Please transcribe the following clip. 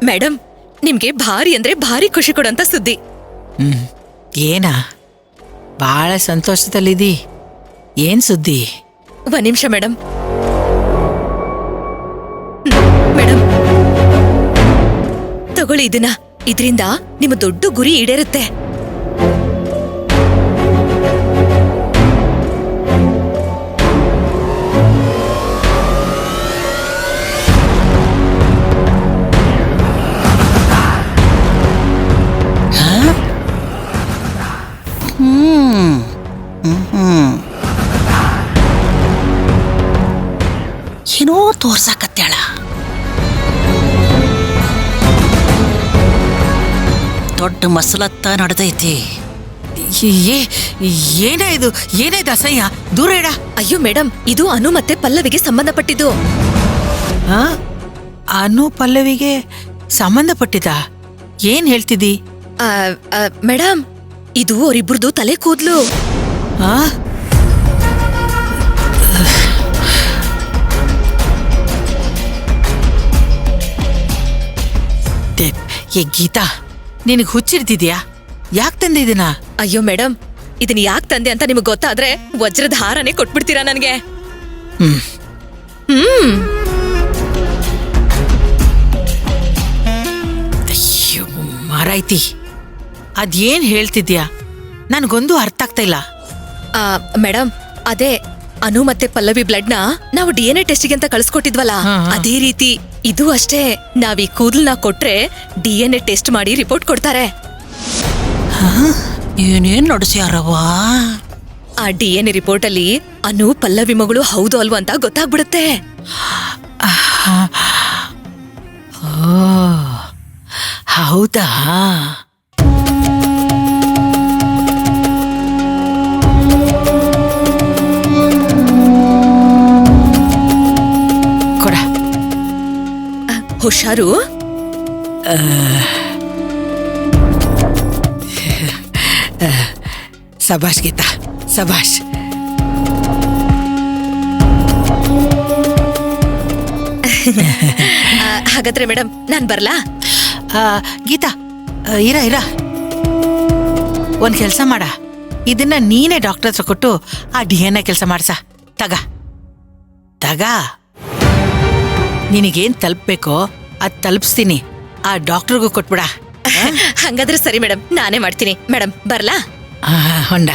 Madam, ನಿಮ್ಗೆ ಭಾರಿ ಅಂದ್ರೆ ಭಾರಿ ಖುಷಿ ಕೊಡಂತ ಸುದ್ದಿ. ಏನಾ? ಬಹಳ ಸಂತೋಷದಲ್ಲಿದಿ. ಏನ್ ಸುದ್ದಿ? ಒಂದ್ ನಿಮಿಷ ಮೇಡಮ್. ಮೇಡಮ್ ತಗೊಳ್ಳಿ ಇದನ್ನ. ಇದರಿಂದ ನಿಮ್ಮ ದೊಡ್ಡ ಗುರಿ ಈಡೇರುತ್ತೆ. ಏನೋ ತೋರ್ಸಾಕತ್ಯಾಳ. ದೊಡ್ಡ ಮಸಲತ್ತ ನಡೆದೈತಿ. ಏನಾಯ್ತು? ಏನಾಯ್ತು ಅಸಹ್ಯ? ದೂರ ಇಡ. ಅಯ್ಯೋ ಮೇಡಮ್, ಇದು ಅನು ಮತ್ತೆ ಪಲ್ಲವಿಗೆ ಸಂಬಂಧಪಟ್ಟಿದ್ದು. ಅನು ಪಲ್ಲವಿಗೆ ಸಂಬಂಧಪಟ್ಟಿದ? ಏನ್ ಹೇಳ್ತಿದ್ದಿ? ಮೇಡಮ್, ಇದು ಅವರಿಬ್ರದು ತಲೆ ಕೂದ್ಲು. ಏ ಗೀತಾ, ನಿನಗ್ ಹುಚ್ಚಿಡ್ತಿದ್ಯಾ? ಯಾಕೆ ತಂದೆ ಇದನ್ನ? ಅಯ್ಯೋ ಮೇಡಮ್, ಇದನ್ನ ಯಾಕೆ ತಂದೆ ಅಂತ ನಿಮಗ್ ಗೊತ್ತಾದ್ರೆ ವಜ್ರದ ಹಾರನೇ ಕೊಟ್ಬಿಡ್ತೀರಾ ನನ್ಗೆ. ಅಯ್ಯೋ ಮಾರಾಯ್ತಿ, ಅದೇನ್ ಹೇಳ್ತಿದ್ಯಾ? ನನ್ಗೊಂದು ಅರ್ಥ ಆಗ್ತಾ ಇಲ್ಲ. ಮೇಡಮ್, ಅದೇ ಅನು ಮತ್ತೆ ಪಲ್ಲವಿ ಬ್ಲಡ್ ನ ನಾವು DNA ಟೆಸ್ಟಿಗೆ ಅಂತ ಕಳ್ಸ್ಕೊಟ್ಟಿದ್ವಲ್ಲ, ಅದೇ ರೀತಿ ಇದು ಅಷ್ಟೇ. ನಾವ್ ಈ ಕೂದಲ್ನ ಕೊಟ್ರೆ DNA ಟೆಸ್ಟ್ ಮಾಡಿ ರಿಪೋರ್ಟ್ ಕೊಡ್ತಾರೆ. ಏನೇನ್ ನಡೆಸ್ಯಾರವ್ವ? ಆ DNA ರಿಪೋರ್ಟ್ ಅಲ್ಲಿ ಅನು ಪಲ್ಲವಿ ಮಗಳು ಹೌದು ಅಲ್ವಾ ಅಂತ ಗೊತ್ತಾಗ್ಬಿಡುತ್ತೆ. ಹೌದಾ? ಕೊಡ. ಹುಷಾರು. ಸಭಾಷ್ ಗೀತಾ, ಸಭಾಷ್. ಹಾಗಾದ್ರೆ ಮೇಡಮ್, ನಾನ್ ಬರ್ಲಾ? ಗೀತಾ, ಇರ. ಒಂದ್ ಕೆಲ್ಸ ಮಾಡ, ಇದನ್ನ ನೀನೇ ಡಾಕ್ಟರ್ ಹತ್ರ ಕೊಟ್ಟು ಆ DNA ಕೆಲಸ ಮಾಡ್ಸ. ತಗ ನಿನಗೇನ್ ತಲುಪ್ಬೇಕೋ ಅದ್ ತಲುಪಿಸ್ತೀನಿ. ಆ ಡಾಕ್ಟರ್ಗೂ ಕೊಟ್ಬಿಡ. ಹಂಗಾದ್ರೆ ಸರಿ ಮೇಡಮ್, ನಾನೇ ಮಾಡ್ತೀನಿ. ಮೇಡಮ್ ಬರ್ಲಾ? ಹೊಂಡ.